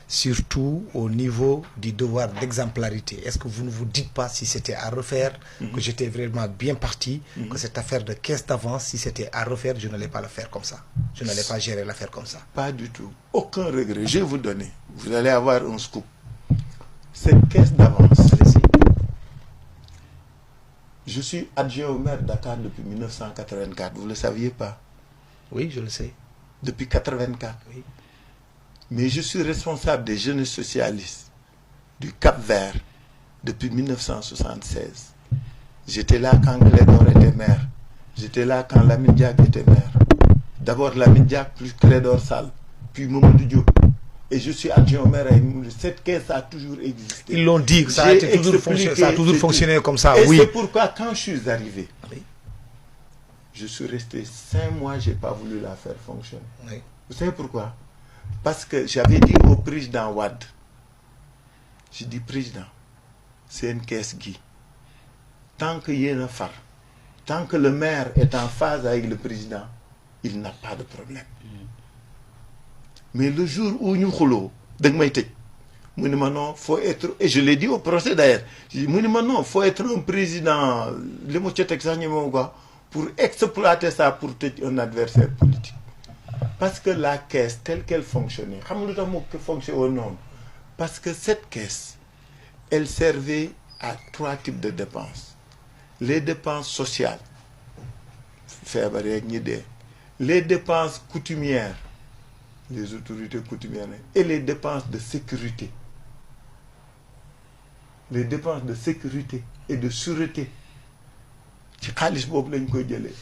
surtout au niveau du devoir d'exemplarité. Est-ce que vous ne vous dites pas si c'était à refaire, que j'étais vraiment bien parti, que cette affaire de caisse d'avance, si c'était à refaire, je n'allais pas le faire comme ça. Je n'allais pas gérer l'affaire comme ça. Pas du tout. Aucun regret. Je vais vous donner. Vous allez avoir un scoop. Cette caisse d'avance, je suis adjoint au maire de Dakar depuis 1984. Vous ne le saviez pas? Oui, je le sais. Depuis 1984. Oui. Mais je suis responsable des jeunes socialistes du Cap-Vert depuis 1976. J'étais là quand Clédor était maire. J'étais là quand Lamine Diack était maire. D'abord Lamine Diack, puis Clédor Sall, puis Mamadou Diop. Et je suis adjoint au maire. Cette caisse a toujours existé. Ils l'ont dit, ça a toujours fonctionné comme ça. Et oui. c'est pourquoi quand je suis arrivé, Oui. je suis resté 5 mois, je n'ai pas voulu la faire fonctionner. Oui. Vous savez pourquoi? Parce que j'avais dit au président Wade, j'ai dit, président, c'est une caisse Guy. Tant qu'il y a un phare, tant que le maire est en phase avec le président, il n'a pas de problème. Mais le jour où nous roulons, non, faut être, et je l'ai dit au procès d'ailleurs, non, faut être un président, pour exploiter ça pour un adversaire politique. Parce que la caisse, telle qu'elle fonctionnait, parce que cette caisse, elle servait à 3 types de dépenses. Les dépenses sociales, les dépenses coutumières, les autorités coutumières, et les dépenses de sécurité. Les dépenses de sécurité et de sûreté.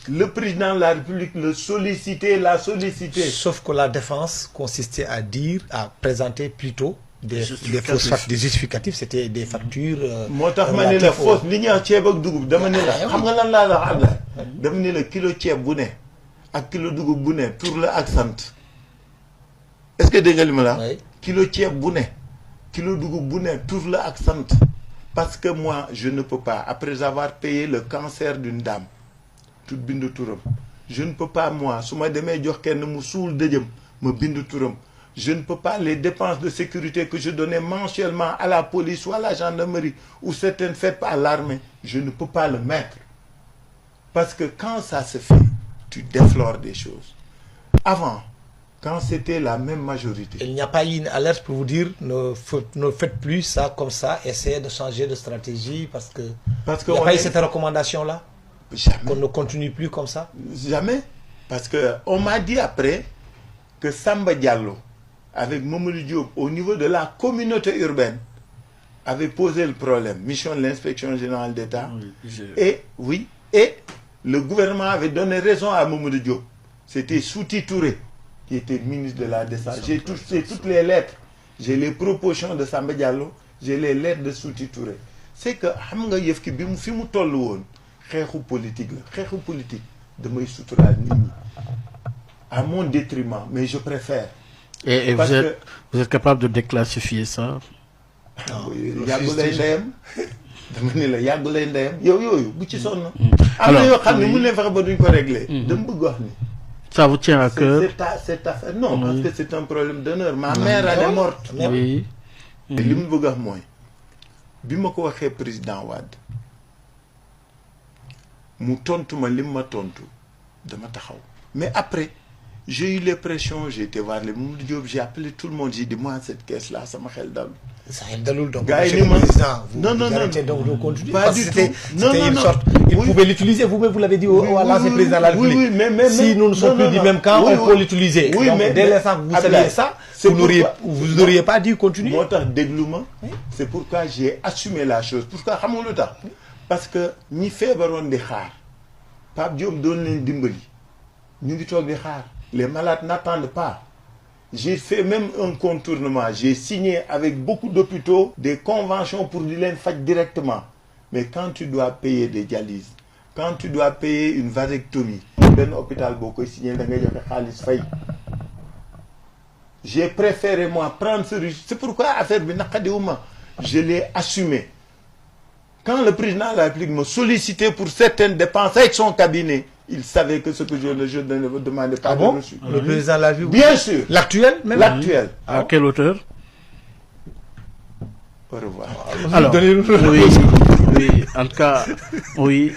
Le président de la République le sollicitait, la sollicitait. Sauf que la défense consistait à dire, à présenter plutôt des justificatifs, c'était des factures. La fausse ligne en kilo dugub bu ne tour la accent. Est-ce que dégg nga li ma la? Oui. Kilo ceeb bu ne kilo dugub bu ne tour la accent. Parce que moi je ne peux pas, après avoir payé le cancer d'une dame, tout bindu touram, je ne peux pas moi su ma demee jox kenn mu suul dëjëm ma bindu touram. Je ne peux pas les dépenses de sécurité que je donnais mensuellement à la police ou à la gendarmerie ou certaines faites à l'armée, je ne peux pas le mettre. Parce que quand ça se fait, tu déflores des choses. Avant, quand c'était la même majorité. Il n'y a pas eu une alerte pour vous dire ne faites plus ça comme ça, essayez de changer de stratégie parce que il n'y a pas eu cette recommandation-là? Jamais. Qu'on ne continue plus comme ça? Jamais. Parce qu'on m'a dit après que Samba Diallo, avec Mamadou Diop, au niveau de la communauté urbaine, avait posé le problème. Mission de l'inspection générale d'État. Oui, et le gouvernement avait donné raison à Mamadou Diop. C'était Souti Touré qui était ministre de la Défense. J'ai toutes les lettres. J'ai les propositions de Samba Diallo, j'ai les lettres de Souti Touré. C'est que, politique, à mon détriment, mais je préfère. Et vous êtes capable de déclassifier ça? Ça vous tient à cœur? Cette affaire, non, parce que c'est un problème d'honneur. Ma mère, elle est morte. Oui. Et li mu bëgg wax mooy bi ma ko waxee président Wade mu tontu ma lim ma tontu dama taxaw. Mais après j'ai eu les pressions, j'ai été voir les Mamadou Diop, j'ai appelé tout le monde, j'ai dit moi cette caisse là ça m'a xel dal. Ça xel dalul donc. Monsieur le président, vous arrêtez donc de continuer. Pas du tout. C'était une sorte. Il pouvait l'utiliser. Vous-même vous l'avez dit à l'ancien président de la République. Oui, mais si nous ne sommes plus du même camp, on peut l'utiliser. Oui, donc, mais dès l'instant que vous saviez ça, vous n'auriez pas dû continuer. Moi, c'est pourquoi j'ai assumé la chose. Pourquoi? Parce que ni feebaroon di xaar Pape Diop doon leen dimbali ñu ngi toog di xaar. Les malades n'attendent pas. J'ai fait même un contournement. J'ai signé avec beaucoup d'hôpitaux des conventions pour les faire directement. Mais quand tu dois payer des dialyses, quand tu dois payer une vasectomie, hôpital signé, j'ai préféré moi prendre ce risque. C'est pourquoi affaire je l'ai assumé. Quand le président de la République me sollicitait pour certaines dépenses avec son cabinet, il savait que ce que je ne demandais pas de reçu. Le président l'a vu? Bien sûr. L'actuel même? L'actuel. À quelle hauteur? Au revoir. Alors, oui, oui, en tout cas, oui.